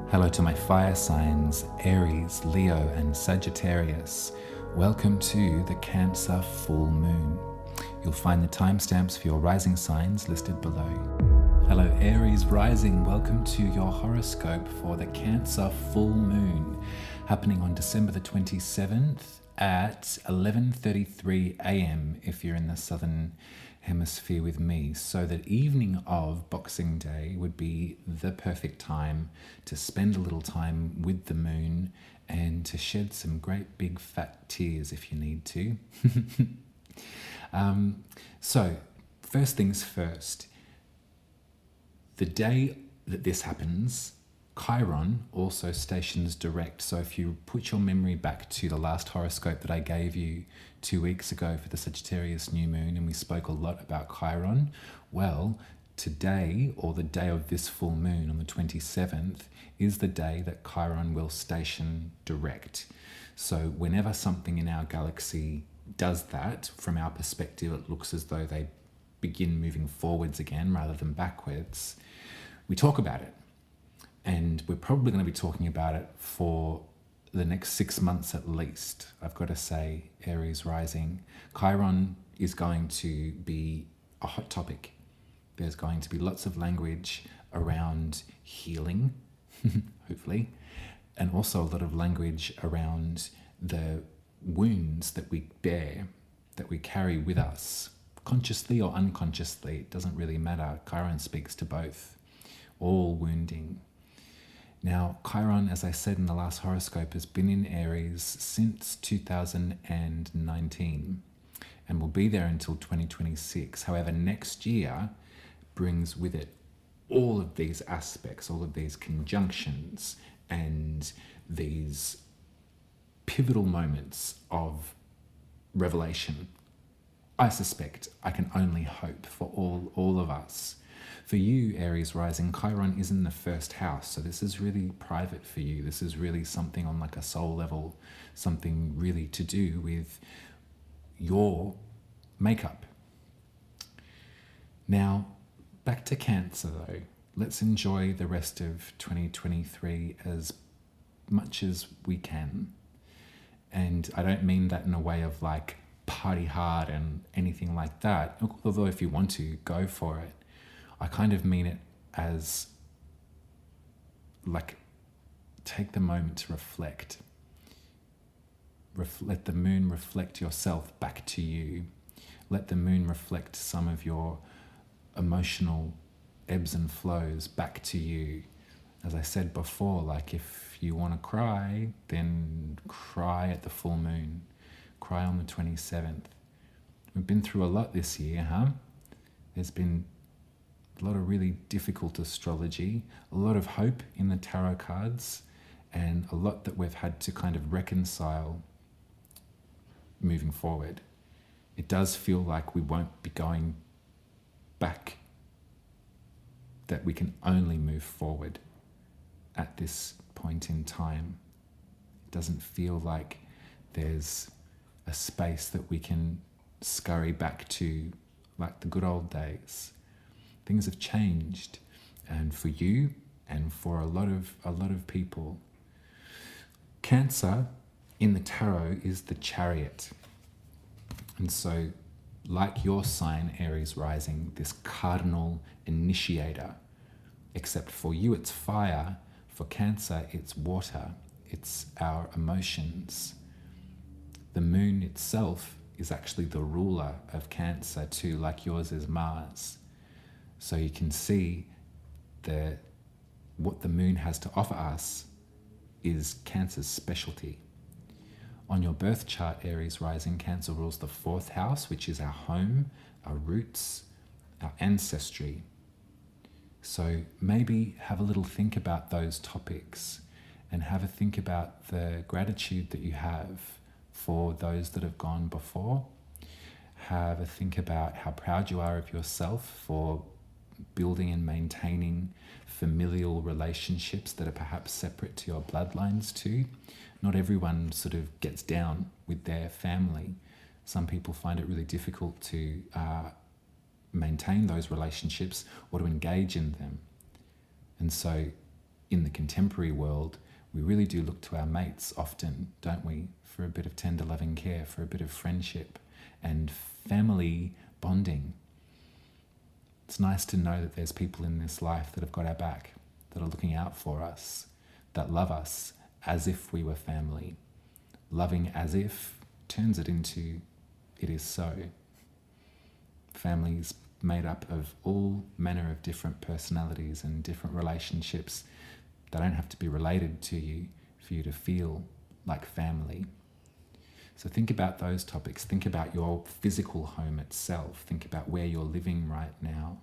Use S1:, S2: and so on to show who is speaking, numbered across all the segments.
S1: Hello to my fire signs, Aries, Leo, and Sagittarius. Welcome to the Cancer full moon. You'll find the timestamps for your rising signs listed below. Hello Aries rising, welcome to your horoscope for the Cancer full moon, happening on December the 27th at 11:33 a.m. if you're in the southern hemisphere with me. So the evening of Boxing Day would be the perfect time to spend a little time with the moon and to shed some great big fat tears if you need to. So first things first, the day that this happens, Chiron also stations direct. So if you put your memory back to the last horoscope that I gave you 2 weeks ago for the Sagittarius new moon, and we spoke a lot about Chiron, well, today, or the day of this full moon on the 27th, is the day that Chiron will station direct. So whenever something in our galaxy does that, from our perspective, it looks as though they begin moving forwards again rather than backwards. We talk about it. And we're probably going to be talking about it for the next 6 months at least. I've got to say, Aries rising, Chiron is going to be a hot topic. There's going to be lots of language around healing, hopefully, and also a lot of language around the wounds that we bear, that we carry with us, consciously or unconsciously. It doesn't really matter. Chiron speaks to both, all wounding. Now, Chiron, as I said in the last horoscope, has been in Aries since 2019 and will be there until 2026. However, next year brings with it all of these aspects, all of these conjunctions, and these pivotal moments of revelation. I suspect, I can only hope for all of us. For you, Aries rising, Chiron is in the first house, so this is really private for you. This is really something on like a soul level, something really to do with your makeup. Now, back to Cancer though. Let's enjoy the rest of 2023 as much as we can. And I don't mean that in a way of like party hard and anything like that, although if you want to, go for it. I kind of mean it as like, take the moment to reflect. Let the moon reflect yourself back to you. Let the moon reflect some of your emotional ebbs and flows back to you. As I said before, like if you want to cry, then cry at the full moon. Cry on the 27th. We've been through a lot this year, huh? There's been a lot of really difficult astrology, a lot of hope in the tarot cards, and a lot that we've had to kind of reconcile moving forward. It does feel like we won't be going back, that we can only move forward at this point in time. It doesn't feel like there's a space that we can scurry back to like the good old days. Things have changed, and for you and for a lot of people. Cancer in the tarot is the Chariot. And so, like your sign, Aries rising, this cardinal initiator, except for you it's fire, for Cancer it's water, it's our emotions. The moon itself is actually the ruler of Cancer too, like yours is Mars. So you can see what the moon has to offer us is Cancer's specialty. On your birth chart, Aries rising, Cancer rules the 4th house, which is our home, our roots, our ancestry. So maybe have a little think about those topics and have a think about the gratitude that you have for those that have gone before. Have a think about how proud you are of yourself for building and maintaining familial relationships that are perhaps separate to your bloodlines too. Not everyone sort of gets down with their family. Some people find it really difficult to maintain those relationships or to engage in them. And so in the contemporary world, we really do look to our mates often, don't we? For a bit of tender loving care, for a bit of friendship and family bonding. It's nice to know that there's people in this life that have got our back, that are looking out for us, that love us as if we were family. Loving as if turns it into it is so. Families made up of all manner of different personalities and different relationships. They don't have to be related to you for you to feel like family. So think about those topics. Think about your physical home itself. Think about where you're living right now,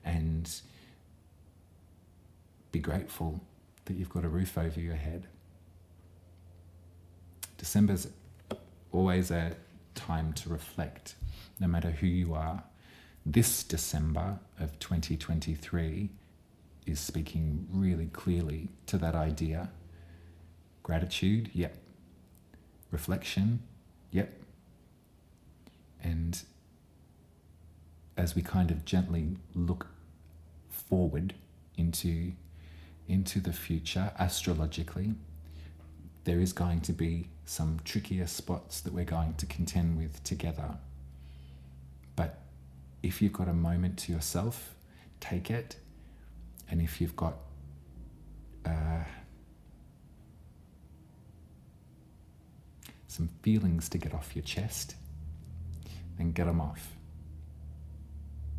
S1: and be grateful that you've got a roof over your head. December's always a time to reflect, no matter who you are. This December of 2023 is speaking really clearly to that idea. Gratitude, yep. Reflection, yep. And as we kind of gently look forward into the future, astrologically, there is going to be some trickier spots that we're going to contend with together. But if you've got a moment to yourself, take it. And if you've got some feelings to get off your chest, then get them off.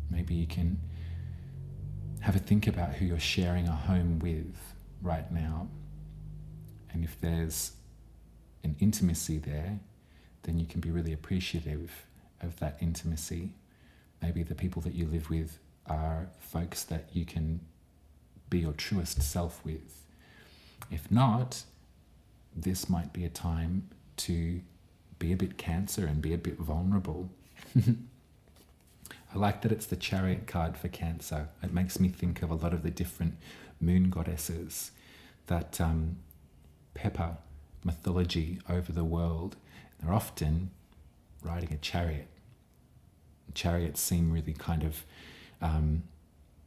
S1: Maybe you can have a think about who you're sharing a home with right now. And if there's an intimacy there, then you can be really appreciative of that intimacy. Maybe the people that you live with are folks that you can be your truest self with. If not, this might be a time to be a bit Cancer and be a bit vulnerable. I like that it's the Chariot card for Cancer. It makes me think of a lot of the different moon goddesses that pepper mythology over the world. They're often riding a chariot. Chariots seem really kind of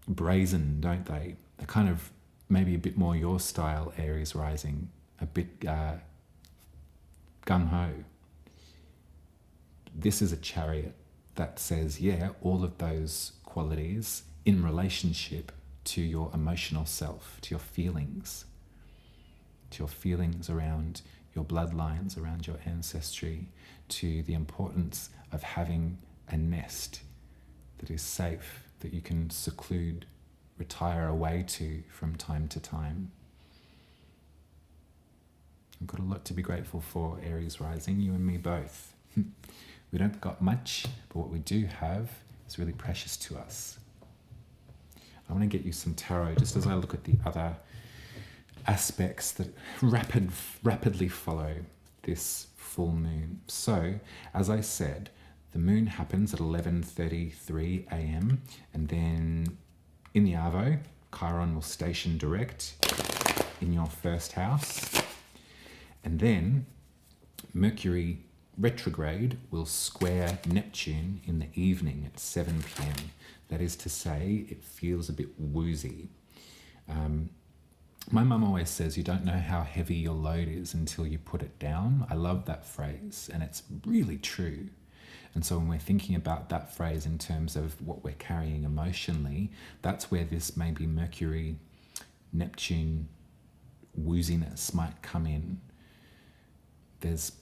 S1: brazen, don't they? They're kind of maybe a bit more your style, Aries rising, a bit gung-ho. This is a chariot that says, yeah, all of those qualities in relationship to your emotional self, to your feelings around your bloodlines, around your ancestry, to the importance of having a nest that is safe, that you can seclude, retire away to from time to time. I've got a lot to be grateful for, Aries rising, you and me both. We don't got much, but what we do have is really precious to us. I want to get you some tarot just as I look at the other aspects that rapidly follow this full moon. So, as I said, the moon happens at 11:33 a.m. and then in the Arvo, Chiron will station direct in your first house. And then Mercury retrograde will square Neptune in the evening at 7 p.m. That is to say, it feels a bit woozy. My mum always says you don't know how heavy your load is until you put it down. I love that phrase, and it's really true. And so when we're thinking about that phrase in terms of what we're carrying emotionally, that's where this maybe Mercury, Neptune wooziness might come in. There's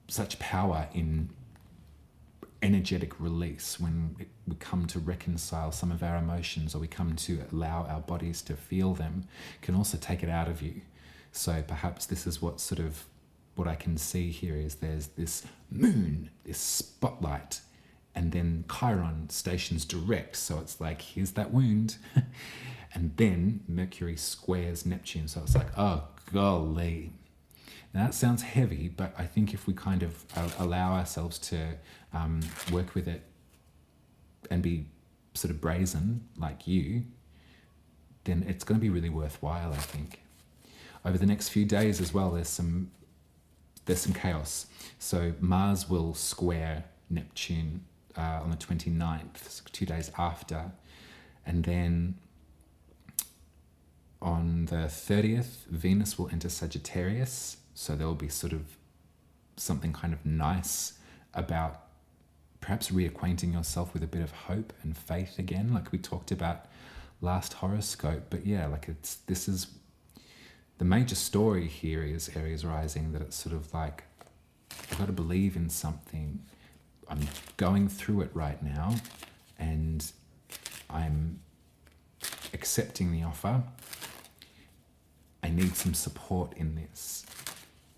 S1: such power in energetic release when we come to reconcile some of our emotions, or we come to allow our bodies to feel them, can also take it out of you. So perhaps this is what I can see here is there's this moon, this spotlight, and then Chiron stations direct. So it's like, here's that wound. And then Mercury squares Neptune. So it's like, oh, golly. Now that sounds heavy, but I think if we kind of allow ourselves to work with it and be sort of brazen like you, then it's going to be really worthwhile, I think. Over the next few days as well, there's some chaos. So Mars will square Neptune on the 29th, 2 days after. And then On the 30th, Venus will enter Sagittarius. So there will be sort of something kind of nice about perhaps reacquainting yourself with a bit of hope and faith again, like we talked about last horoscope. But yeah, like this is the major story here is Aries rising, that it's sort of like, I've got to believe in something. I'm going through it right now and I'm accepting the offer. I need some support in this.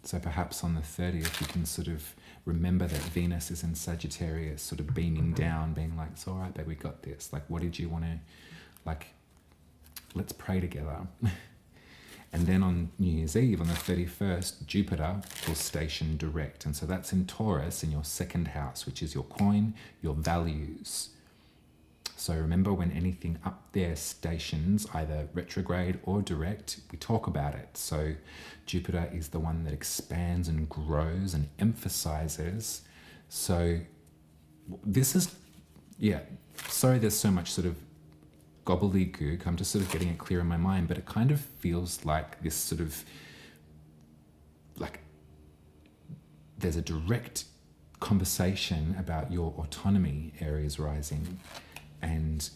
S1: So perhaps on the 30th, you can sort of remember that Venus is in Sagittarius, sort of beaming down, being like, it's all right, babe, we got this. Like, what did you want to, like, let's pray together. And then on New Year's Eve, on the 31st, Jupiter will station direct. And so that's in Taurus, in your second house, which is your coin, your values. So remember, when anything up there stations, either retrograde or direct, we talk about it. So Jupiter is the one that expands and grows and emphasizes. So this is, yeah, sorry there's so much sort of gobbledygook. I'm just sort of getting it clear in my mind, but it kind of feels like this sort of, like there's a direct conversation about your autonomy, Aries rising, and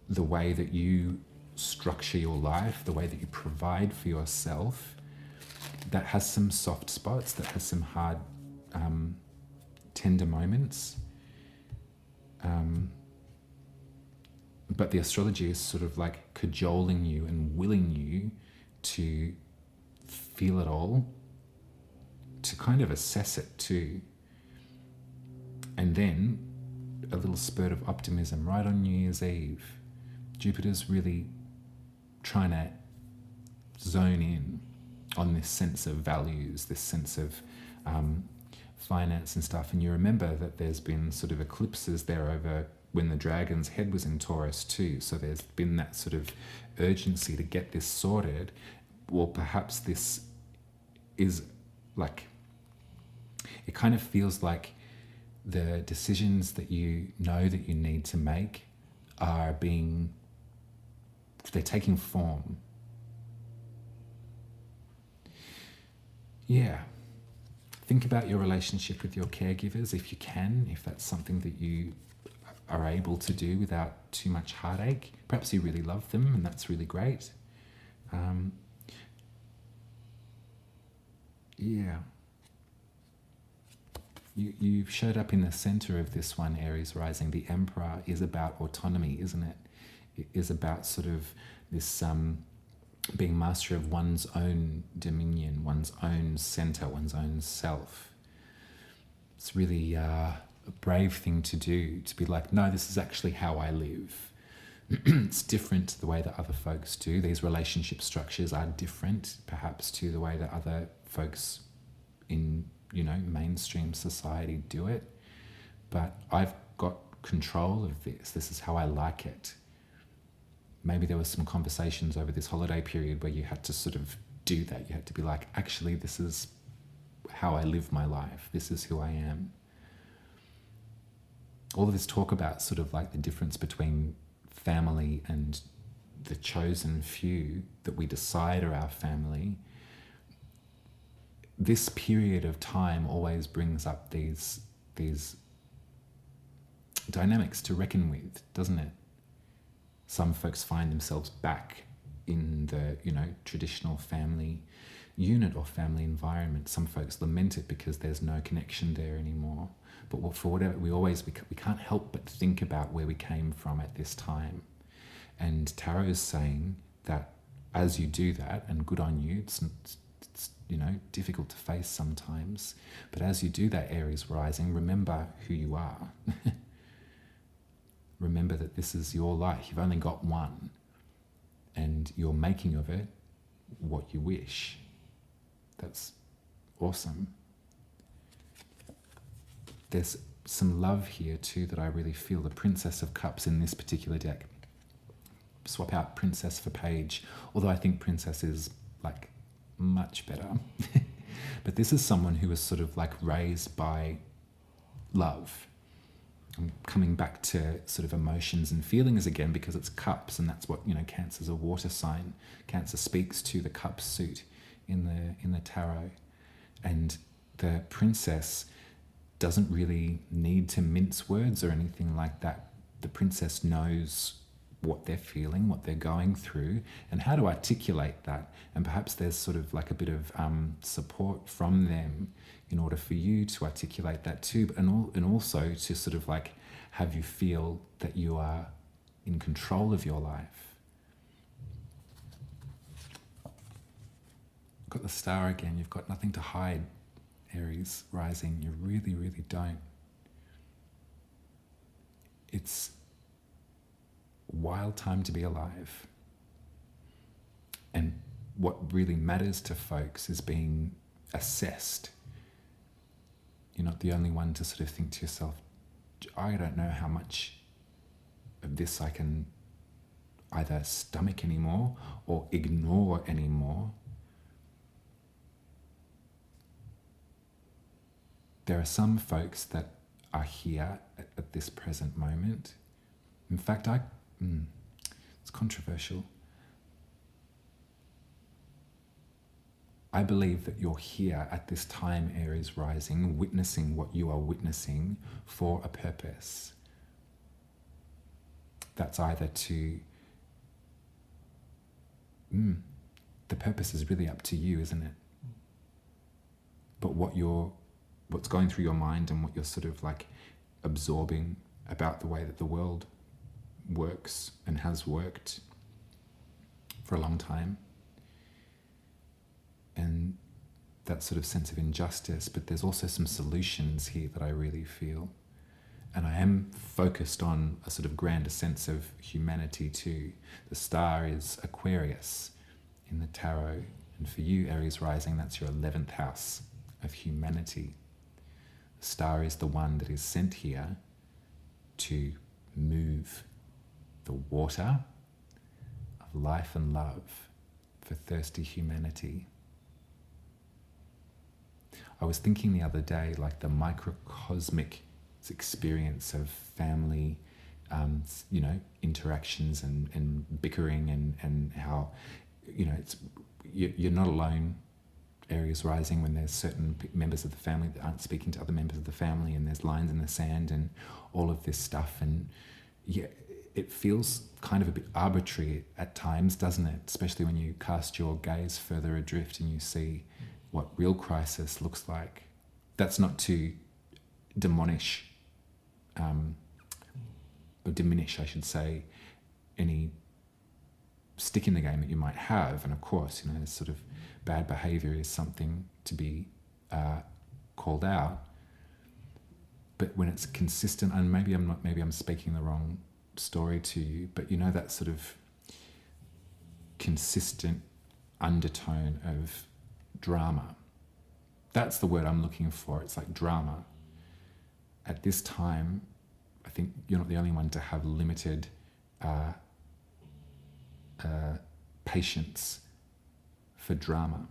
S1: the way that you structure your life, the way that you provide for yourself, that has some soft spots, that has some hard, tender moments. But the astrology is sort of like cajoling you and willing you to feel it all, to kind of assess it too. And then a little spurt of optimism right on New Year's Eve. Jupiter's really trying to zone in on this sense of values, this sense of finance and stuff. And you remember that there's been sort of eclipses there over when the dragon's head was in Taurus too. So there's been that sort of urgency to get this sorted. Well, perhaps this is like, it kind of feels like the decisions that you know that you need to make are they're taking form. Yeah. Think about your relationship with your caregivers if you can, if that's something that you are able to do without too much heartache. Perhaps you really love them and that's really great. Yeah. You showed up in the center of this one, Aries rising. The Emperor is about autonomy, isn't it? It is about sort of this being master of one's own dominion, one's own center, one's own self. It's really a brave thing to do, to be like, no, this is actually how I live. It's different to the way that other folks do. These relationship structures are different, perhaps, to the way that other folks in, mainstream society do it. But I've got control of this. This is how I like it. Maybe there were some conversations over this holiday period where you had to sort of do that. You had to be like, actually, this is how I live my life. This is who I am. All of this talk about sort of like the difference between family and the chosen few that we decide are our family. This period of time always brings up these dynamics to reckon with, doesn't it? Some folks find themselves back in the, traditional family unit or family environment. Some folks lament it because there's no connection there anymore. But for whatever, we can't help but think about where we came from at this time. And Tarot is saying that as you do that, and good on you, it's difficult to face sometimes, but as you do that, Aries rising, remember who you are. Remember that this is your life. You've only got one, and you're making of it what you wish. That's awesome. There's some love here too that I really feel. The Princess of Cups in this particular deck. Swap out Princess for Page, although I think Princess is like much better. But this is someone who was sort of like raised by love. I'm coming back to sort of emotions and feelings again, because it's cups, and that's what, Cancer's a water sign. Cancer speaks to the cup suit in the tarot. And the princess doesn't really need to mince words or anything like that. The princess knows what they're feeling, what they're going through, and how to articulate that. And perhaps there's sort of like a bit of support from them in order for you to articulate that too, and also to sort of like have you feel that you are in control of your life. Got the Star again. You've got nothing to hide, Aries rising. You really, really don't. It's a wild time to be alive. And what really matters to folks is being assessed. You're not the only one to sort of think to yourself, I don't know how much of this I can either stomach anymore or ignore anymore. There are some folks that are here at this present moment. In fact, it's controversial. I believe that you're here at this time, Aries rising, witnessing what you are witnessing for a purpose. That's either to... the purpose is really up to you, isn't it? But what's going through your mind and what you're sort of like absorbing about the way that the world works and has worked for a long time. And that sort of sense of injustice, but there's also some solutions here that I really feel. And I am focused on a sort of grander sense of humanity too. The Star is Aquarius in the tarot. And for you, Aries rising, that's your 11th house of humanity. The Star is the one that is sent here to move the water of life and love for thirsty humanity. I was thinking the other day, like the microcosmic experience of family, interactions and bickering and how, you're not alone, Aries rising, when there's certain members of the family that aren't speaking to other members of the family, and there's lines in the sand and all of this stuff. And yeah, it feels kind of a bit arbitrary at times, doesn't it? Especially when you cast your gaze further adrift and you see what real crisis looks like. That's not to diminish, I should say, any stick in the game that you might have. And of course, sort of bad behavior is something to be called out. But when it's consistent, and maybe I'm speaking the wrong story to you, but that sort of consistent undertone of drama. That's the word I'm looking for. It's like drama. At this time, I think you're not the only one to have limited patience for drama.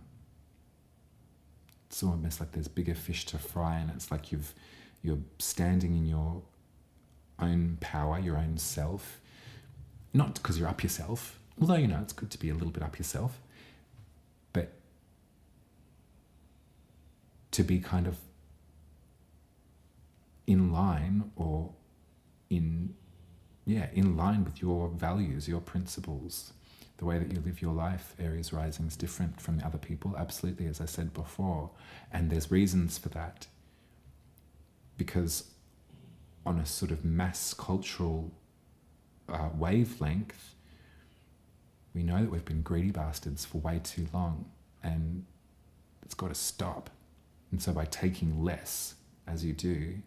S1: It's almost like there's bigger fish to fry, and it's like you're standing in your own power, your own self. Not because you're up yourself, although it's good to be a little bit up yourself, but to be kind of in line or in line with your values, your principles. The way that you live your life, Aries rising, is different from other people, absolutely, as I said before. And there's reasons for that. Because on a sort of mass cultural wavelength, we know that we've been greedy bastards for way too long, and it's got to stop. And so by taking less, as you do,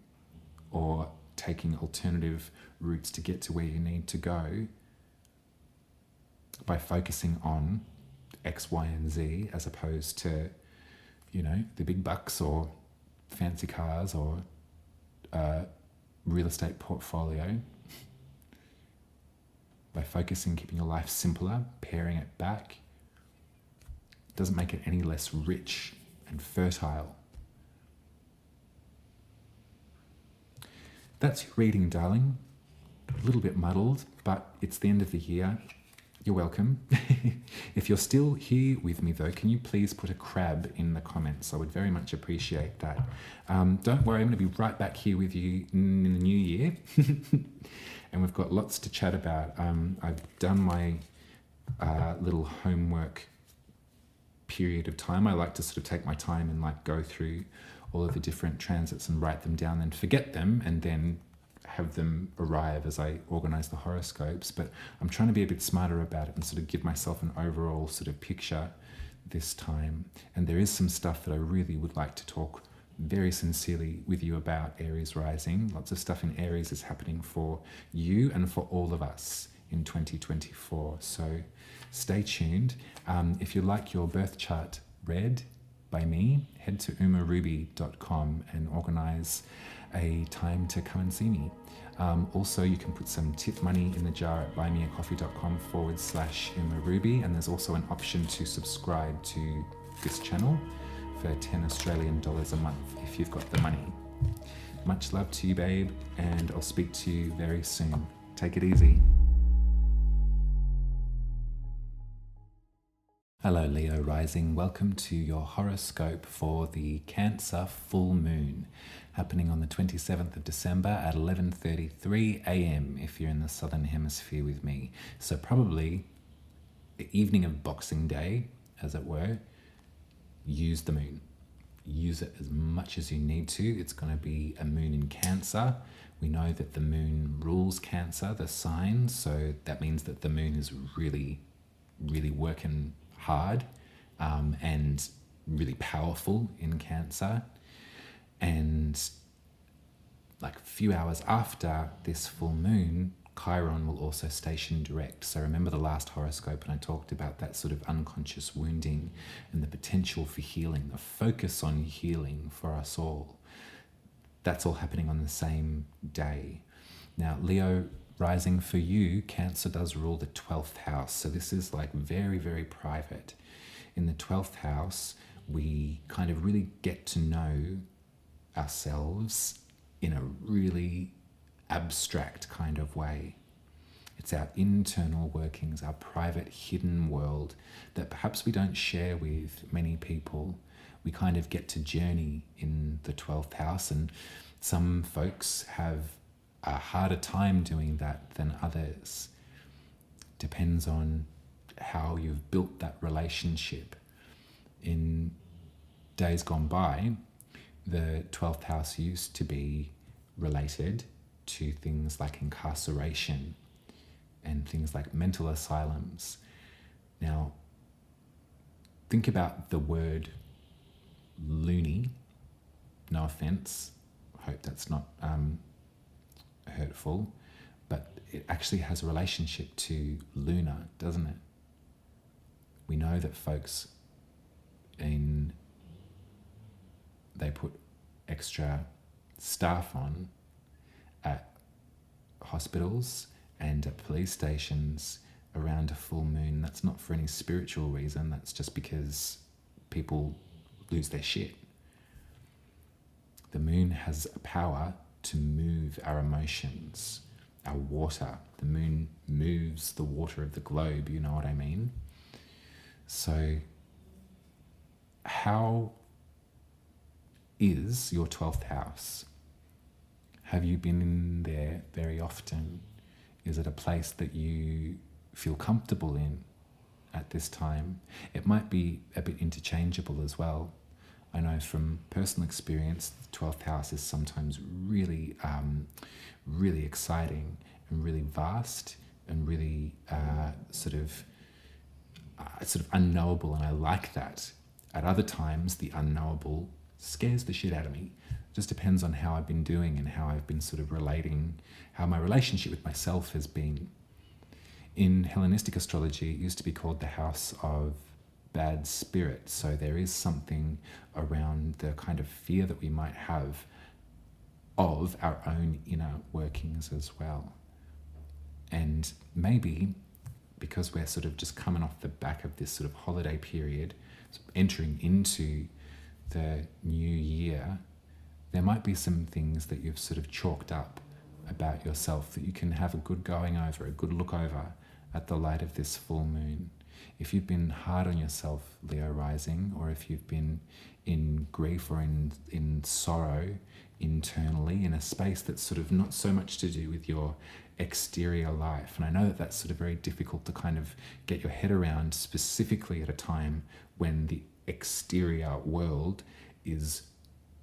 S1: or taking alternative routes to get to where you need to go, by focusing on X, Y, and Z, as opposed to, the big bucks or fancy cars or real estate portfolio, by focusing, keeping your life simpler, paring it back, doesn't make it any less rich and fertile. That's your reading, darling. A little bit muddled, but it's the end of the year. You're welcome. If you're still here with me, though, can you please put a crab in the comments? I would very much appreciate that. Don't worry, I'm going to be right back here with you in the new year. And we've got lots to chat about. I've done my little homework period of time. I like to sort of take my time and like go through all of the different transits and write them down and forget them and then have them arrive as I organize the horoscopes. But I'm trying to be a bit smarter about it and sort of give myself an overall sort of picture this time. And there is some stuff that I really would like to talk very sincerely with you about, Aries rising. Lots of stuff in Aries is happening for you and for all of us in 2024. So stay tuned. If you like your birth chart read by me, head to umaruby.com and organize a time to come and see me. Also, you can put some tip money in the jar at buymeacoffee.com/umaruby, and there's also an option to subscribe to this channel for 10 Australian dollars a month if you've got the money. Much love to you, babe, and I'll speak to you very soon. Take it easy. Hello, Leo rising. Welcome to your horoscope for the Cancer full moon, happening on the 27th of December at 11:33 a.m. if you're in the southern hemisphere with me. So probably the evening of Boxing Day, as it were. Use the moon. Use it as much as you need to. It's going to be a moon in Cancer. We know that the moon rules Cancer, the sign, so that means that the moon is really, really working hard and really powerful in Cancer. And like a few hours after this full moon, Chiron will also station direct. So remember the last horoscope and I talked about that sort of unconscious wounding and the potential for healing, the focus on healing for us all. That's all happening on the same day. Now, Leo rising for you, Cancer does rule the 12th house. So this is like very, very private. In the 12th house, we kind of really get to know ourselves in a really abstract kind of way. It's our internal workings, our private hidden world that perhaps we don't share with many people. We kind of get to journey in the 12th house, and some folks have a harder time doing that than others. Depends on how you've built that relationship. In days gone by, the 12th house used to be related to things like incarceration and things like mental asylums. Now, think about the word loony. No offense. I hope that's not hurtful, but it actually has a relationship to lunar, doesn't it? We know that folks they put extra staff on at hospitals and at police stations around a full moon. That's not for any spiritual reason, that's just because people lose their shit. The moon has a power to move our emotions, our water. The moon moves the water of the globe, you know what I mean? So how is your 12th house? Have you been in there very often? Is it a place that you feel comfortable in at this time? It might be a bit interchangeable as well. I know from personal experience, the 12th house is sometimes really, really exciting and really vast and really sort of unknowable, and I like that. At other times, the unknowable scares the shit out of me. It just depends on how I've been doing and how I've been sort of relating, how my relationship with myself has been. In Hellenistic astrology, it used to be called the house of bad spirits. So there is something around the kind of fear that we might have of our own inner workings as well. And maybe because we're sort of just coming off the back of this sort of holiday period, entering into the new year, there might be some things that you've sort of chalked up about yourself that you can have a good going over, a good look over at the light of this full moon. If you've been hard on yourself, Leo rising, or if you've been in grief or in sorrow internally, in a space that's sort of not so much to do with your exterior life. And I know that that's sort of very difficult to kind of get your head around, specifically at a time when the exterior world is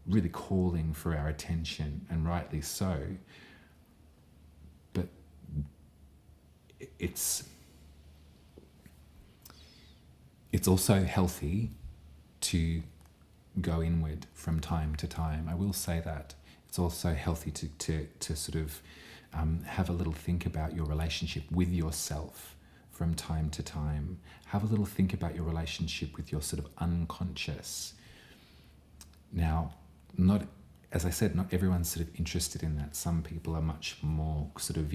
S1: really calling for our attention, and rightly so. But it's also healthy to go inward from time to time. I will say that. It's also healthy to sort of have a little think about your relationship with yourself from time to time. Have a little think about your relationship with your sort of unconscious. Now, as I said, not everyone's sort of interested in that. Some people are much more sort of,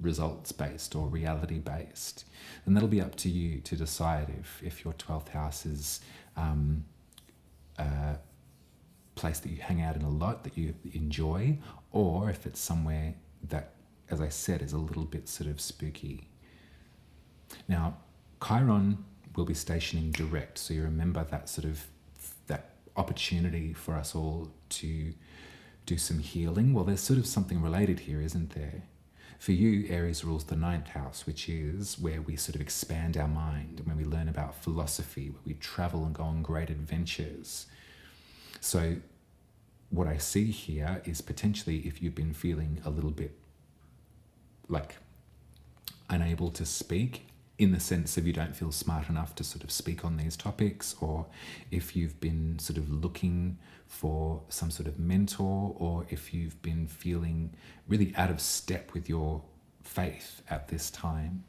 S1: results-based or reality-based. And that'll be up to you to decide if your 12th house is a place that you hang out in a lot, that you enjoy, or if it's somewhere that, as I said, is a little bit sort of spooky. Now, Chiron will be stationing direct, so you remember that sort of that opportunity for us all to do some healing. Well, there's sort of something related here, isn't there? For you, Aries rules the 9th house, which is where we sort of expand our mind and when we learn about philosophy, where we travel and go on great adventures. So what I see here is potentially if you've been feeling a little bit like unable to speak, in the sense of you don't feel smart enough to sort of speak on these topics, or if you've been sort of looking for some sort of mentor, or if you've been feeling really out of step with your faith at this time,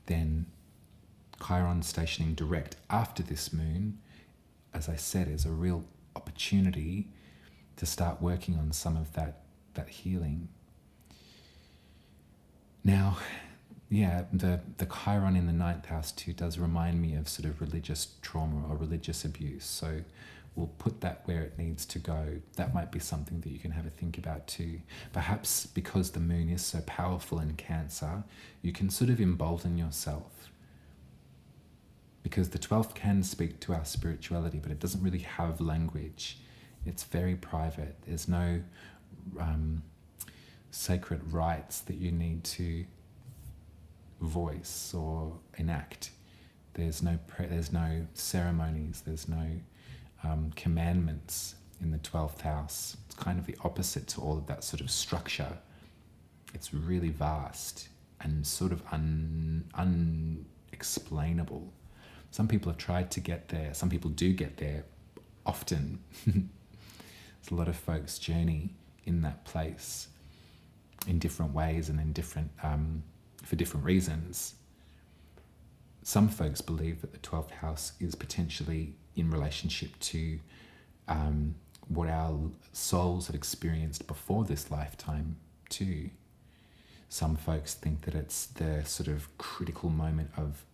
S1: then Chiron stationing direct after this moon, as I said, is a real opportunity to start working on some of that healing. Now, yeah, the Chiron in the 9th house too does remind me of sort of religious trauma or religious abuse. So we'll put that where it needs to go. That might be something that you can have a think about too. Perhaps because the moon is so powerful in Cancer, you can sort of embolden yourself. Because the 12th can speak to our spirituality, but it doesn't really have language. It's very private. There's no sacred rites that you need to voice or enact. There's no ceremonies. There's no commandments in the 12th house. It's kind of the opposite to all of that sort of structure. It's really vast and sort of unexplainable. Some people have tried to get there. Some people do get there often. There's a lot of folks journey in that place in different ways and in different for different reasons. Some folks believe that the 12th house is potentially in relationship to what our souls have experienced before this lifetime too. Some folks think that it's the sort of critical moment of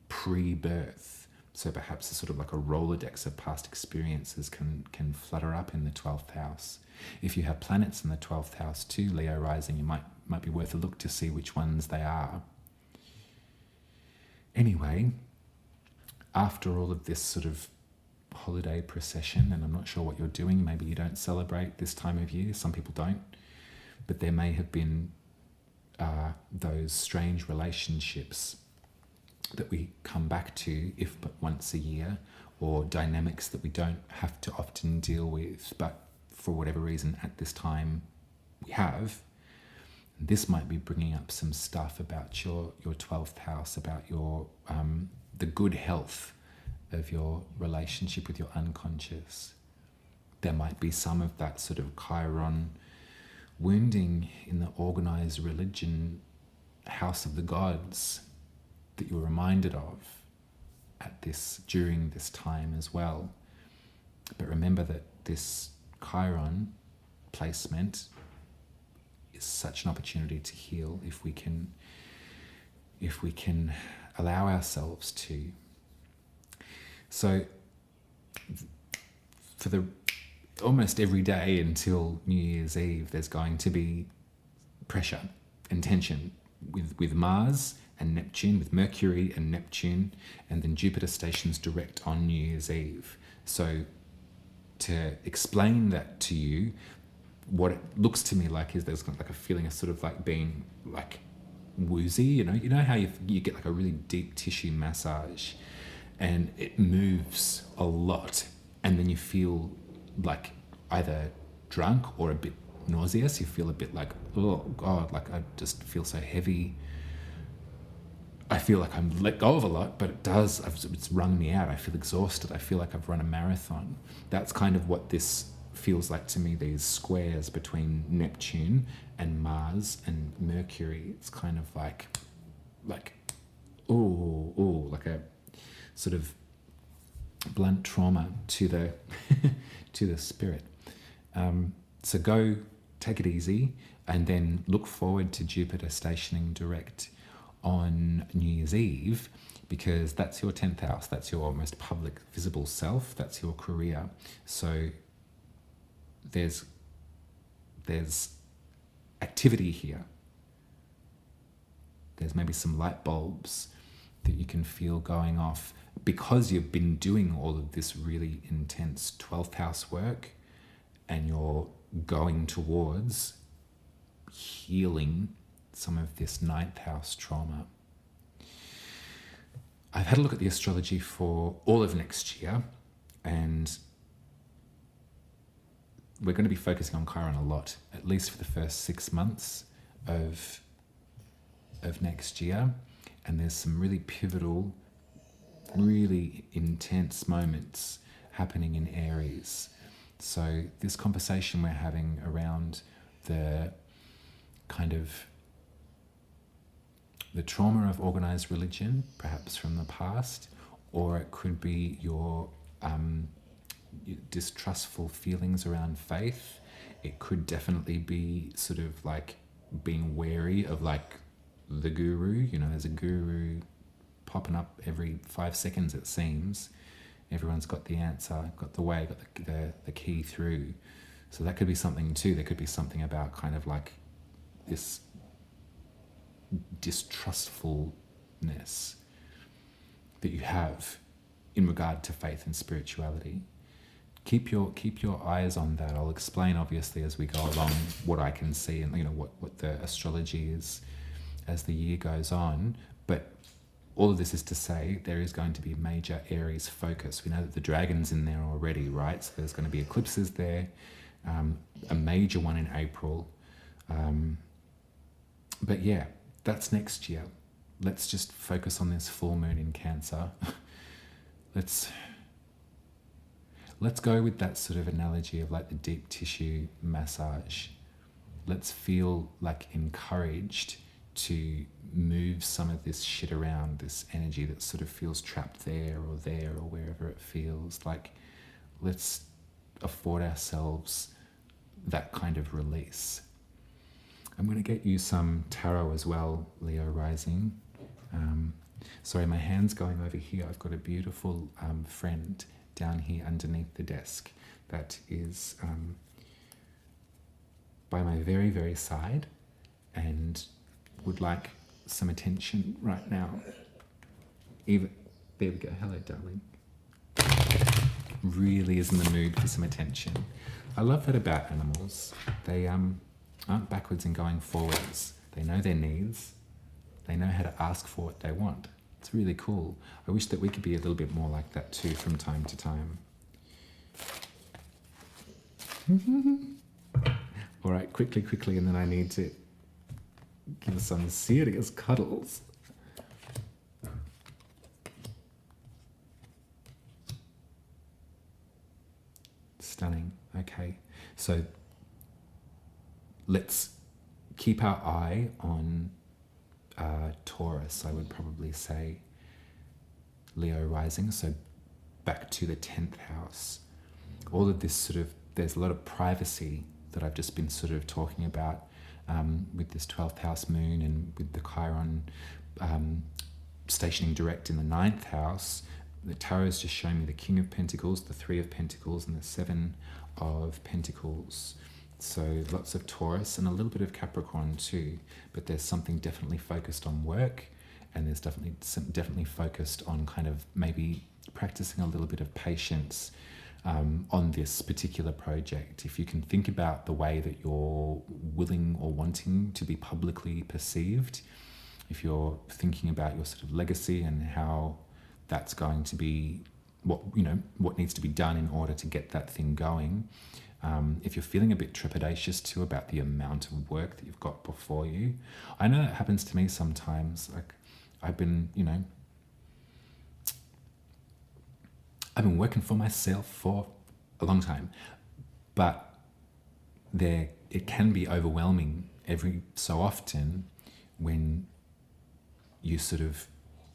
S1: pre-birth. So perhaps a sort of like a Rolodex of past experiences can flutter up in the 12th house. If you have planets in the 12th house too, Leo rising, it might be worth a look to see which ones they are. Anyway, after all of this sort of holiday procession, and I'm not sure what you're doing, maybe you don't celebrate this time of year, some people don't, but there may have been those strange relationships that we come back to, if but once a year, or dynamics that we don't have to often deal with, but for whatever reason at this time we have. This might be bringing up some stuff about your 12th house, about your the good health of your relationship with your unconscious. There might be some of that sort of Chiron wounding in the organized religion house of the gods that you were reminded of during this time as well. But remember that this Chiron placement is such an opportunity to heal if we can allow ourselves to. So almost every day until New Year's Eve, there's going to be pressure and tension with Mars and Neptune, with Mercury and Neptune, and then Jupiter stations direct on New Year's Eve. So to explain that to you, what it looks to me like is there's like a feeling of sort of like being like woozy, you know how you get like a really deep tissue massage and it moves a lot, and then you feel like either drunk or a bit nauseous. You feel a bit like, oh God, like I just feel so heavy. I feel like I'm let go of a lot, but it's wrung me out. I feel exhausted. I feel like I've run a marathon. That's kind of what this feels like to me, these squares between Neptune and Mars and Mercury. It's kind of like like a sort of blunt trauma to the to the spirit. So go take it easy, and then look forward to Jupiter stationing direct on New Year's Eve, because that's your 10th house. That's your most public, visible self. That's your career. So there's activity here. There's maybe some light bulbs that you can feel going off because you've been doing all of this really intense 12th house work, and you're going towards healing some of this 9th house trauma. I've had a look at the astrology for all of next year, and we're going to be focusing on Chiron a lot, at least for the first 6 months of next year. And there's some really pivotal, really intense moments happening in Aries. So this conversation we're having around the kind of the trauma of organized religion, perhaps from the past, or it could be your distrustful feelings around faith. It could definitely be sort of like being wary of like the guru. You know, there's a guru popping up every 5 seconds, it seems. Everyone's got the answer, got the way, got the key through. So that could be something too. There could be something about kind of like this distrustfulness that you have in regard to faith and spirituality. Keep your eyes on that. I'll explain obviously as we go along what I can see and what the astrology is as the year goes on. But all of this is to say there is going to be major Aries focus. We know that the dragon's in there already, right? So there's going to be eclipses there, a major one in April. But yeah, that's next year. Let's just focus on this full moon in Cancer. Let's go with that sort of analogy of like the deep tissue massage. Let's feel like encouraged to move some of this shit around, this energy that sort of feels trapped there or wherever it feels. Like, let's afford ourselves that kind of release. I'm going to get you some tarot as well, Leo Rising. Sorry, my hand's going over here. I've got a beautiful friend down here underneath the desk that is by my very, very side and would like some attention right now. There we go. Hello, darling. Really is in the mood for some attention. I love that about animals. They aren't backwards and going forwards. They know their needs. They know how to ask for what they want. It's really cool. I wish that we could be a little bit more like that too from time to time. All right, quickly, and then I need to give us some serious cuddles. Stunning. Okay, so let's keep our eye on Taurus, I would probably say. Leo rising, so back to the 10th house. All of this sort of, there's a lot of privacy that I've just been sort of talking about with this 12th house moon and with the Chiron stationing direct in the 9th house. The tarot is just showing me the King of Pentacles, the Three of Pentacles, and the Seven of Pentacles. So lots of Taurus and a little bit of Capricorn too, but there's something definitely focused on work, and there's definitely focused on kind of maybe practicing a little bit of patience on this particular project. If you can think about the way that you're willing or wanting to be publicly perceived, if you're thinking about your sort of legacy and how that's going to be, what needs to be done in order to get that thing going. If you're feeling a bit trepidatious too about the amount of work that you've got before you, I know it happens to me sometimes. Like I've been working for myself for a long time, but it can be overwhelming every so often when you sort of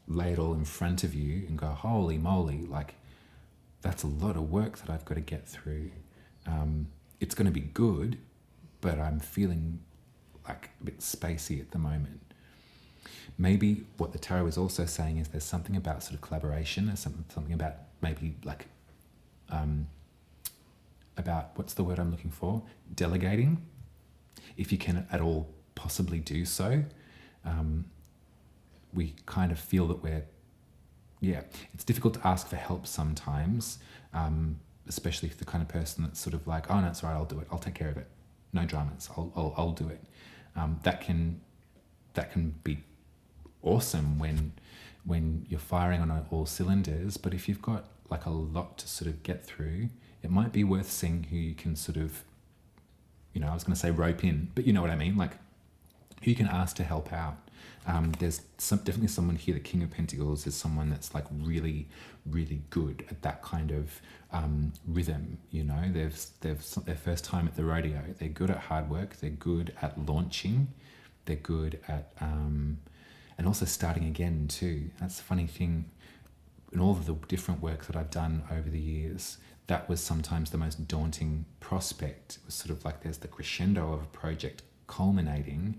S1: lay it all in front of you and go, holy moly, like that's a lot of work that I've got to get through. It's going to be good, but I'm feeling like a bit spacey at the moment. Maybe what the tarot is also saying is there's something about sort of collaboration. There's something about maybe like, about, what's the word I'm looking for? Delegating, if you can at all possibly do so. We kind of feel that it's difficult to ask for help sometimes, especially if the kind of person that's sort of like, oh no, it's all right, I'll do it, I'll take care of it, no dramas, I'll do it. That can be awesome when you're firing on all cylinders, but if you've got like a lot to sort of get through, it might be worth seeing who you can sort of, I was going to say rope in, but you know what I mean, like who you can ask to help out. There's definitely someone here, the King of Pentacles is someone that's like really, really good at that kind of rhythm, They've their first time at the rodeo. They're good at hard work. They're good at launching. They're good at, and also starting again too. That's the funny thing. In all of the different work that I've done over the years, that was sometimes the most daunting prospect. It was sort of like there's the crescendo of a project culminating,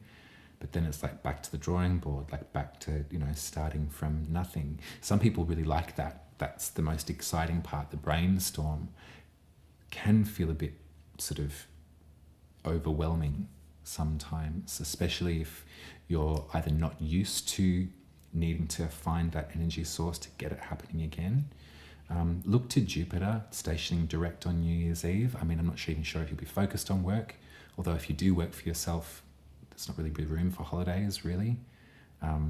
S1: but then it's like back to the drawing board, like back to, starting from nothing. Some people really like that. That's the most exciting part. The brainstorm can feel a bit sort of overwhelming sometimes, especially if you're either not used to needing to find that energy source to get it happening again. Look to Jupiter stationing direct on New Year's Eve. I'm not even sure if you'll be focused on work, although if you do work for yourself, there's not really big room for holidays, really. I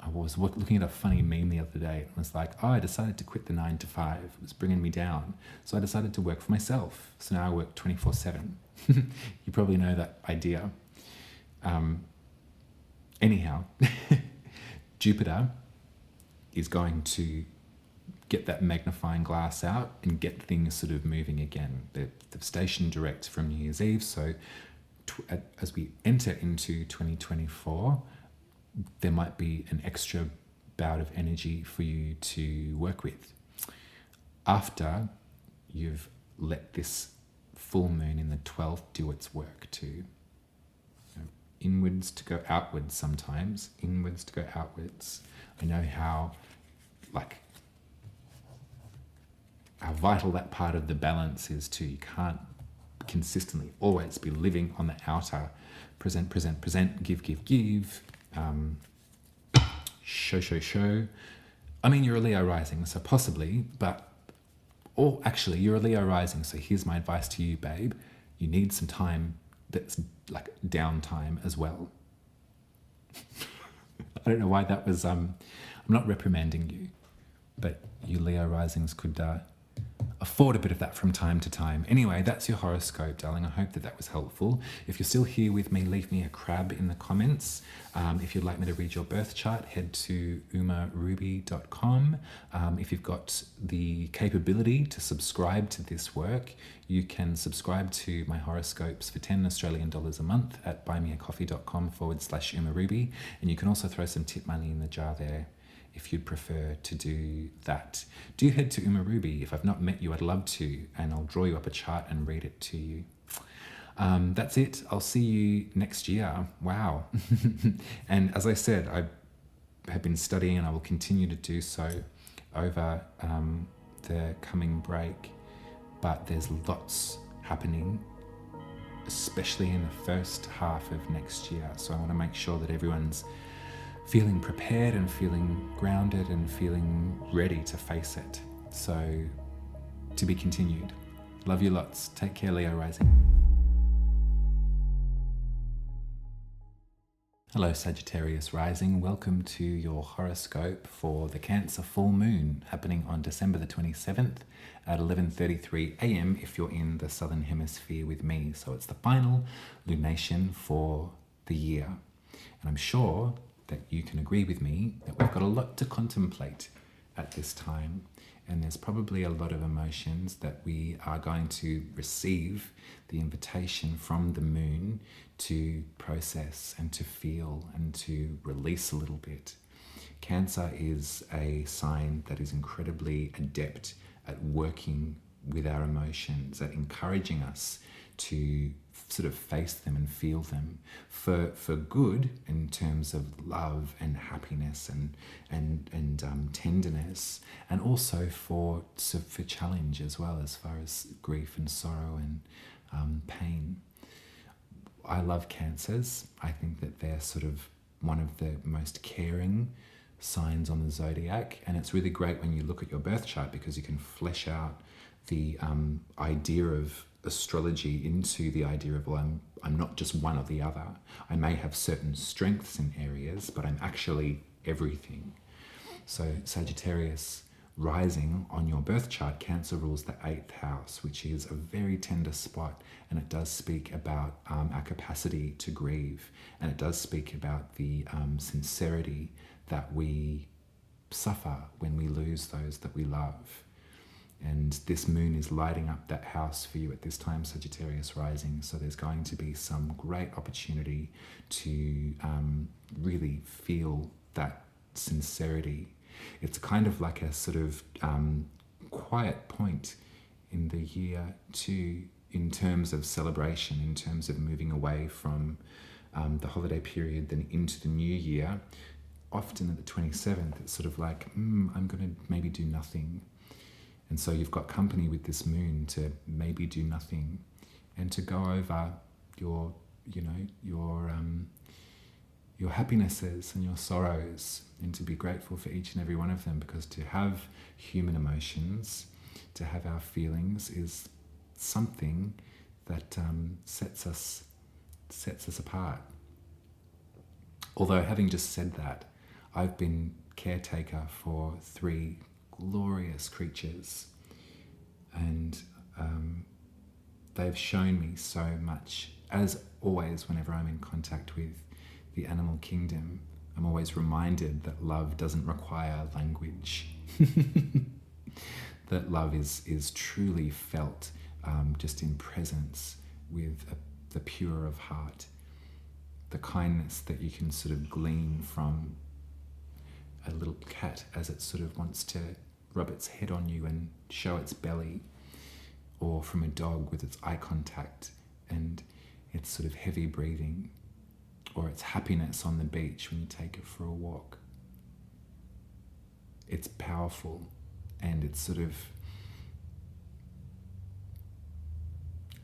S1: was looking at a funny meme the other day. It was like, I decided to quit the 9 to 5. It was bringing me down. So I decided to work for myself. So now I work 24/7. You probably know that idea. Anyhow, Jupiter is going to get that magnifying glass out and get things sort of moving again. They've stationed direct from New Year's Eve. So as we enter into 2024, there might be an extra bout of energy for you to work with. After you've let this full moon in the 12th do its work too. Inwards to go outwards sometimes, inwards to go outwards. I know how vital that part of the balance is too. You can't consistently always be living on the outer, present, give, show. You're a Leo rising, so possibly, or actually you're a Leo rising, so here's my advice to you, babe. You need some time that's like downtime as well. I don't know why that was, I'm not reprimanding you, but you Leo risings could afford a bit of that from time to time. Anyway, that's your horoscope, darling. I hope that was helpful. If you're still here with me, leave me a crab in the comments. If you'd like me to read your birth chart, head to umaruby.com. If you've got the capability to subscribe to this work, you can subscribe to my horoscopes for 10 Australian dollars a month at buymeacoffee.com/umaruby. And you can also throw some tip money in the jar there if you'd prefer to do that. Do head to Umaruby. If I've not met you, I'd love to, and I'll draw you up a chart and read it to you. That's it. I'll see you next year. Wow. And as I said, have been studying, and I will continue to do so over the coming break. But there's lots happening, especially in the first half of next year. So I want to make sure that everyone's feeling prepared and feeling grounded and feeling ready to face it. So, to be continued. Love you lots. Take care, Leo Rising. Hello, Sagittarius Rising. Welcome to your horoscope for the Cancer full moon happening on December the 27th at 11:33 a.m. if you're in the Southern Hemisphere with me. So it's the final lunation for the year. And I'm sure that you can agree with me that we've got a lot to contemplate at this time. And there's probably a lot of emotions that we are going to receive the invitation from the moon to process and to feel and to release a little bit. Cancer is a sign that is incredibly adept at working with our emotions, at encouraging us to sort of face them and feel them for good in terms of love and happiness and tenderness, and also for challenge as well, as far as grief and sorrow and pain. I love Cancers. I think that they're sort of one of the most caring signs on the zodiac, and it's really great when you look at your birth chart because you can flesh out the idea of astrology into the idea of, well, I'm not just one or the other. I may have certain strengths in areas, but I'm actually everything. So Sagittarius rising on your birth chart, Cancer rules the 8th house, which is a very tender spot, and it does speak about our capacity to grieve, and it does speak about the sincerity that we suffer when we lose those that we love. And this moon is lighting up that house for you at this time, Sagittarius rising. So there's going to be some great opportunity to really feel that sincerity. It's kind of like a sort of quiet point in the year too, in terms of celebration, in terms of moving away from the holiday period, then into the new year. Often at the 27th, it's sort of like, I'm going to maybe do nothing. And so you've got company with this moon to maybe do nothing and to go over your happinesses and your sorrows, and to be grateful for each and every one of them, because to have human emotions, to have our feelings, is something that sets us apart. Although, having just said that, I've been caretaker for 3 glorious creatures, and they've shown me so much. As always, whenever I'm in contact with the animal kingdom, I'm always reminded that love doesn't require language. That love is truly felt just in presence with the pure of heart, the kindness that you can sort of glean from a little cat as it sort of wants to rub its head on you and show its belly, or from a dog with its eye contact and its sort of heavy breathing, or its happiness on the beach when you take it for a walk. It's powerful, and it's sort of,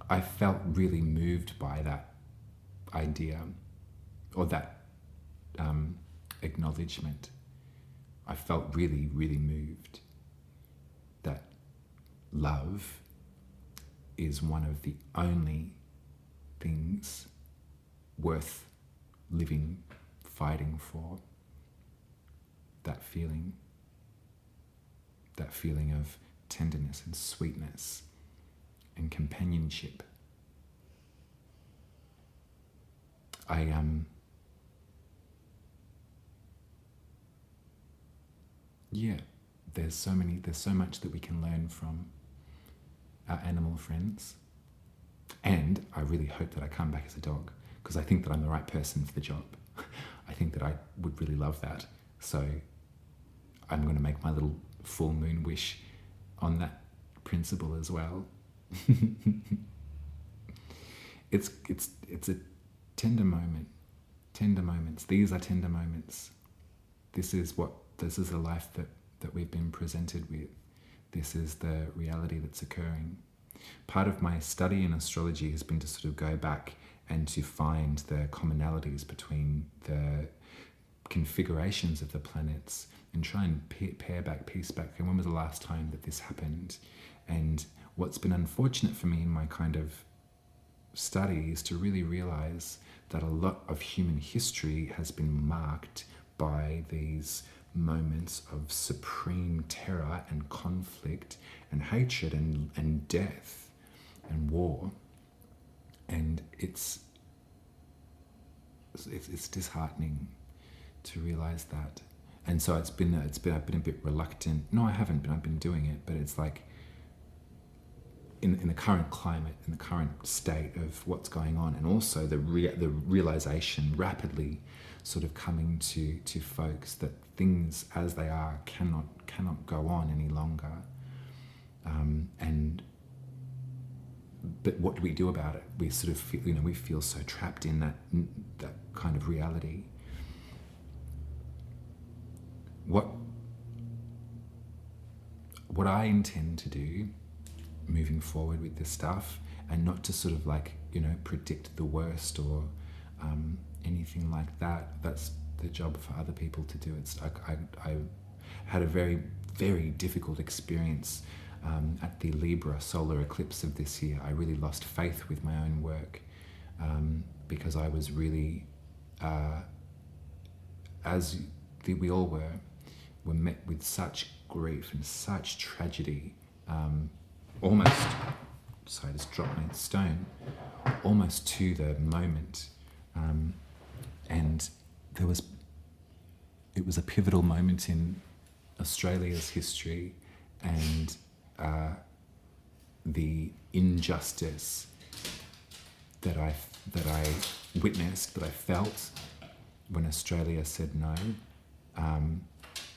S1: I felt really moved by that idea, or that acknowledgement. I felt really, really moved that love is one of the only things worth living, fighting for. That feeling of tenderness and sweetness and companionship. There's so much that we can learn from our animal friends. And I really hope that I come back as a dog, because I think that I'm the right person for the job. I think that I would really love that. So I'm going to make my little full moon wish on that principle as well. It's a tender moment. Tender moments. These are tender moments. this is the life that we've been presented with. This is the reality that's occurring. Part of my study in astrology has been to sort of go back and to find the commonalities between the configurations of the planets and try and piece back, and when was the last time that this happened? And what's been unfortunate for me in my kind of study is to really realize that a lot of human history has been marked by these moments of supreme terror and conflict and hatred and death and war. And it's disheartening to realize that. And so I've been a bit reluctant. No, I haven't been. I've been doing it, but it's like in the current climate, in the current state of what's going on, and also the realization rapidly sort of coming to folks that things as they are cannot go on any longer. But what do we do about it? We sort of feel, we feel so trapped in that kind of reality. What I intend to do moving forward with this stuff, and not to sort of predict the worst or anything like that. That's the job for other people to do. It's I had a very, very difficult experience at the Libra solar eclipse of this year. I really lost faith with my own work because I was really, we all were met with such grief and such tragedy, almost, sorry, I just dropped my stone, almost to the moment. And it was a pivotal moment in Australia's history, and the injustice that I witnessed, that I felt when Australia said no,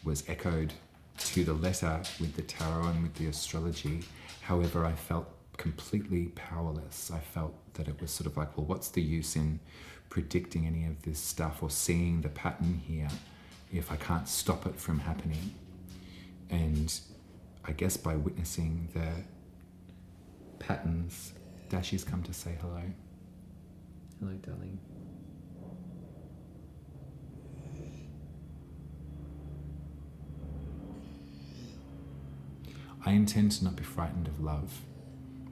S1: was echoed to the letter with the tarot and with the astrology. However, I felt completely powerless. I felt that it was sort of like, well, what's the use in predicting any of this stuff or seeing the pattern here if I can't stop it from happening? And I guess by witnessing the patterns, Dashi's come to say hello.
S2: Hello, darling.
S1: I intend to not be frightened of love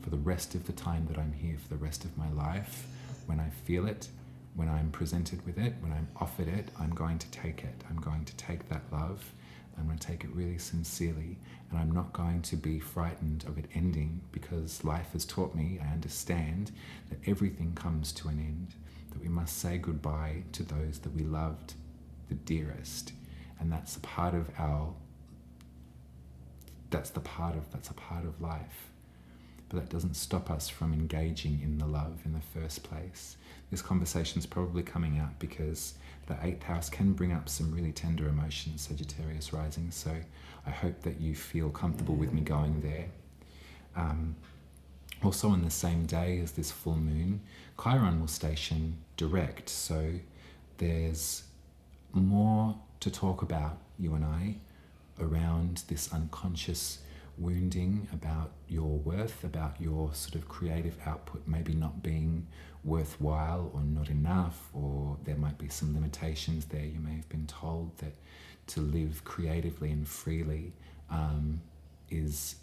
S1: for the rest of the time that I'm here, for the rest of my life. When I feel it, when I'm presented with it, when I'm offered it, I'm going to take it. I'm going to take that love. I'm going to take it really sincerely. And I'm not going to be frightened of it ending, because life has taught me, I understand, that everything comes to an end, that we must say goodbye to those that we loved the dearest. And that's a part of that's a part of life. But that doesn't stop us from engaging in the love in the first place. This conversation's probably coming out because the 8th house can bring up some really tender emotions, Sagittarius rising, so I hope that you feel comfortable with me going there. Also on the same day as this full moon, Chiron will station direct, so there's more to talk about, you and I, around this unconscious wounding, about your worth, about your sort of creative output maybe not being worthwhile or not enough, or there might be some limitations there. You may have been told that to live creatively and freely is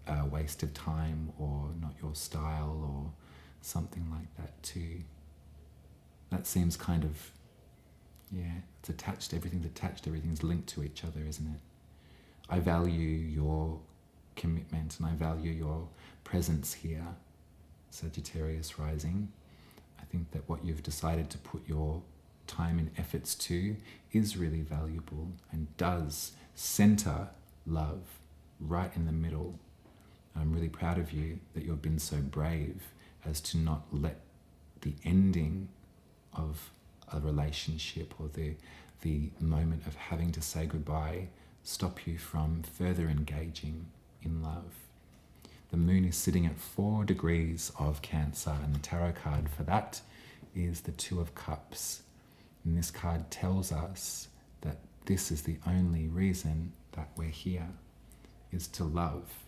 S1: a waste of time or not your style or something like that too. That seems kind of, it's attached, everything's linked to each other, isn't it? I value your commitment and I value your presence here, Sagittarius rising. I think that what you've decided to put your time and efforts to is really valuable and does center love right in the middle. I'm really proud of you that you've been so brave as to not let the ending of a relationship or the moment of having to say goodbye stop you from further engaging in love. The moon is sitting at 4 degrees of Cancer, and the tarot card for that is the 2 of Cups. And this card tells us that this is the only reason that we're here, is to love,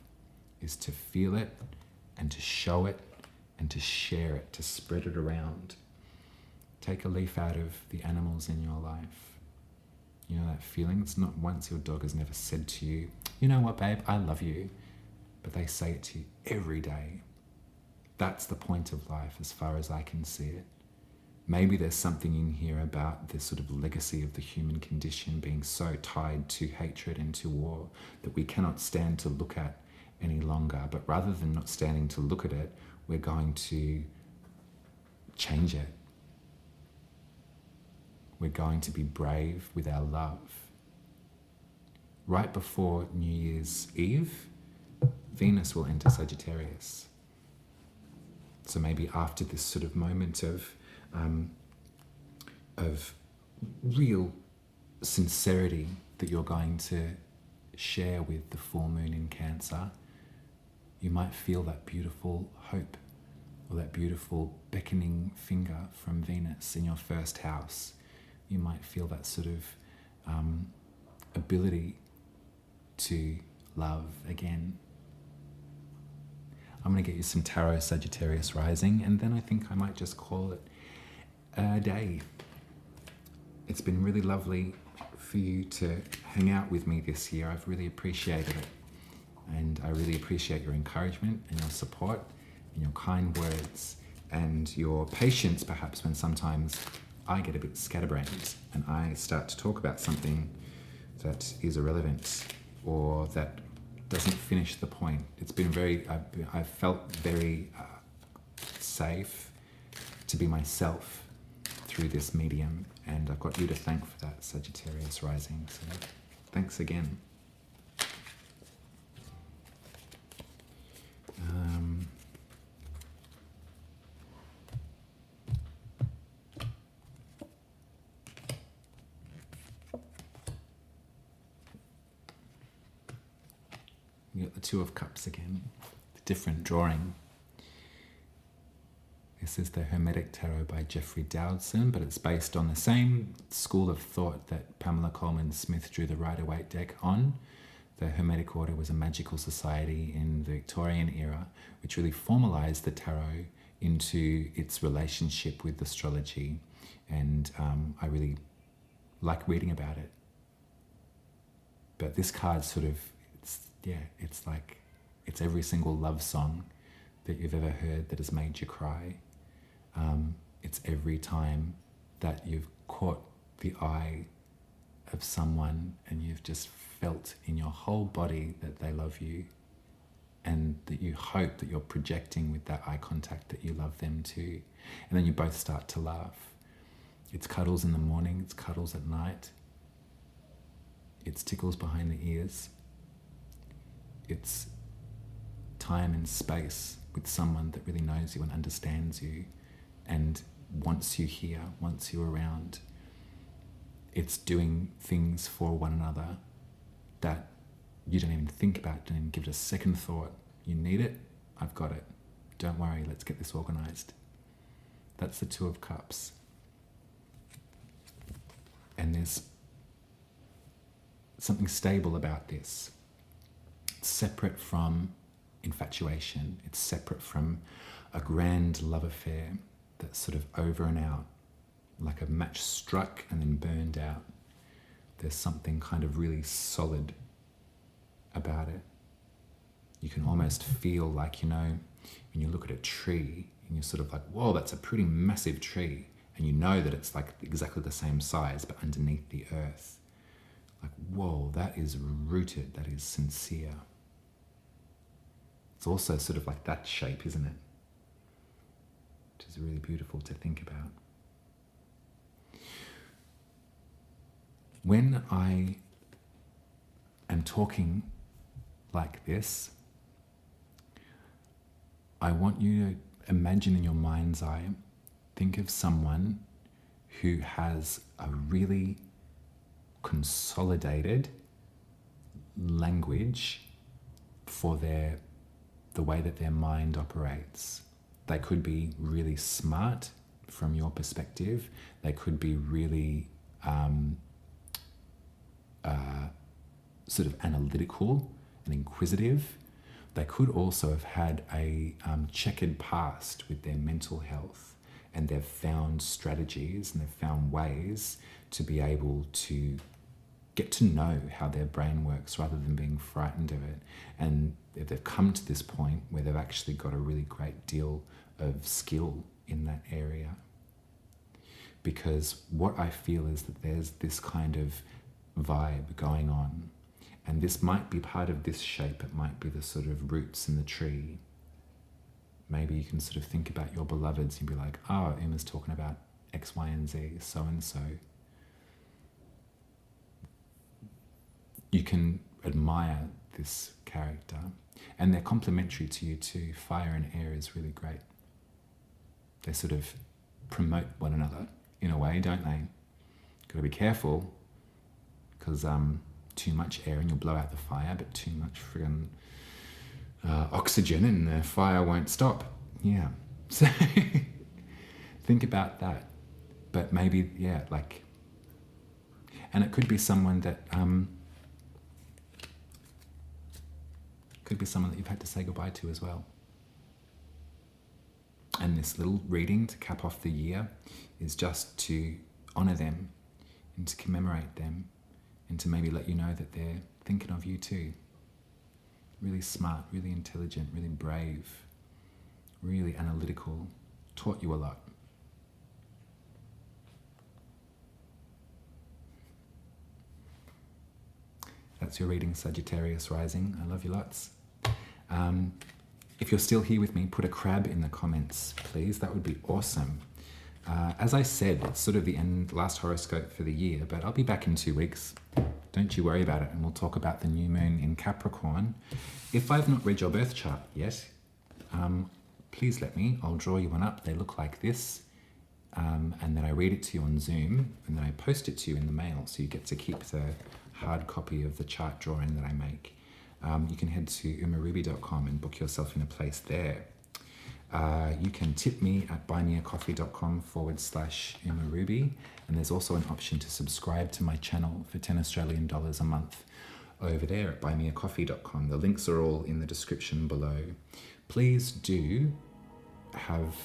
S1: is to feel it and to show it and to share it, to spread it around. Take a leaf out of the animals in your life. You know that feeling? It's not once your dog has never said to you, you know what, babe, I love you. But they say it to you every day. That's the point of life as far as I can see it. Maybe there's something in here about this sort of legacy of the human condition being so tied to hatred and to war that we cannot stand to look at any longer. But rather than not standing to look at it, we're going to change it. We're going to be brave with our love. Right before New Year's Eve, Venus will enter Sagittarius. So maybe after this sort of moment of real sincerity that you're going to share with the full moon in Cancer, you might feel that beautiful hope or that beautiful beckoning finger from Venus in your first house. You might feel that sort of ability to love again. I'm going to get you some Tarot Sagittarius Rising, and then I think I might just call it a day. It's been really lovely for you to hang out with me this year. I've really appreciated it. And I really appreciate your encouragement and your support and your kind words and your patience, perhaps, when sometimes I get a bit scatterbrained and I start to talk about something that is irrelevant or that doesn't finish the point. It's been I've felt very safe to be myself through this medium, and I've got you to thank for that, Sagittarius Rising. So thanks again. You got the Two of Cups again, different drawing. This is the Hermetic Tarot by Jeffrey Dowdson, but it's based on the same school of thought that Pamela Coleman Smith drew the Rider-Waite deck on. The Hermetic Order was a magical society in the Victorian era, which really formalized the tarot into its relationship with astrology. And I really like reading about it. But this card sort of, it's every single love song that you've ever heard that has made you cry. It's every time that you've caught the eye of someone and you've just felt in your whole body that they love you, and that you hope that you're projecting with that eye contact that you love them too. And then you both start to laugh. It's cuddles in the morning, it's cuddles at night. It's tickles behind the ears. It's time and space with someone that really knows you and understands you and wants you here, wants you around. It's doing things for one another that you don't even think about, don't even give it a second thought. You need it, I've got it. Don't worry, let's get this organized. That's the Two of Cups. And there's something stable about this. It's separate from infatuation. It's separate from a grand love affair that's sort of over and out, like a match struck and then burned out. There's something kind of really solid about it. You can almost feel like, when you look at a tree and you're sort of like, whoa, that's a pretty massive tree. And you know that it's like exactly the same size, but underneath the earth. Like, whoa, that is rooted, that is sincere. It's also sort of like that shape, isn't it? Which is really beautiful to think about. When I am talking like this, I want you to imagine in your mind's eye, think of someone who has a really consolidated language for the way that their mind operates. They could be really smart from your perspective. They could be really sort of analytical and inquisitive. They could also have had a checkered past with their mental health, and they've found strategies and they've found ways to be able to get to know how their brain works rather than being frightened of it. And they've come to this point where they've actually got a really great deal of skill in that area. Because what I feel is that there's this kind of vibe going on. And this might be part of this shape. It might be the sort of roots in the tree. Maybe you can sort of think about your beloveds and be like, oh, Uma's talking about X, Y, and Z, so and so. You can admire this character. And they're complementary to you too. Fire and air is really great. They sort of promote one another in a way, don't they? Got to be careful, because too much air and you'll blow out the fire, but too much friggin' oxygen and the fire won't stop. Yeah. So think about that. But maybe, yeah, like, and it could be someone that you've had to say goodbye to as well. And this little reading to cap off the year is just to honour them and to commemorate them and to maybe let you know that they're thinking of you too. Really smart, really intelligent, really brave, really analytical, taught you a lot. That's your reading, Sagittarius rising. I love you lots. If you're still here with me, put a crab in the comments, please. That would be awesome. As I said, it's sort of the last horoscope for the year, but I'll be back in 2 weeks. Don't you worry about it, and we'll talk about the new moon in Capricorn. If I've not read your birth chart yet, please let me. I'll draw you one up. They look like this. And then I read it to you on Zoom, and then I post it to you in the mail, so you get to keep the hard copy of the chart drawing that I make. You can head to umaruby.com and book yourself in a place there. You can tip me at buymeacoffee.com/umaruby, and there's also an option to subscribe to my channel for $10 a month over there at buymeacoffee.com. The links are all in the description below. Please do have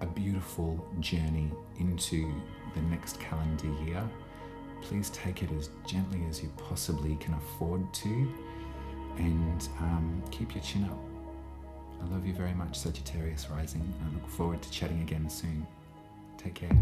S1: a beautiful journey into the next calendar year. Please take it as gently as you possibly can afford to, and keep your chin up. I love you very much, Sagittarius rising. I look forward to chatting again soon. Take care.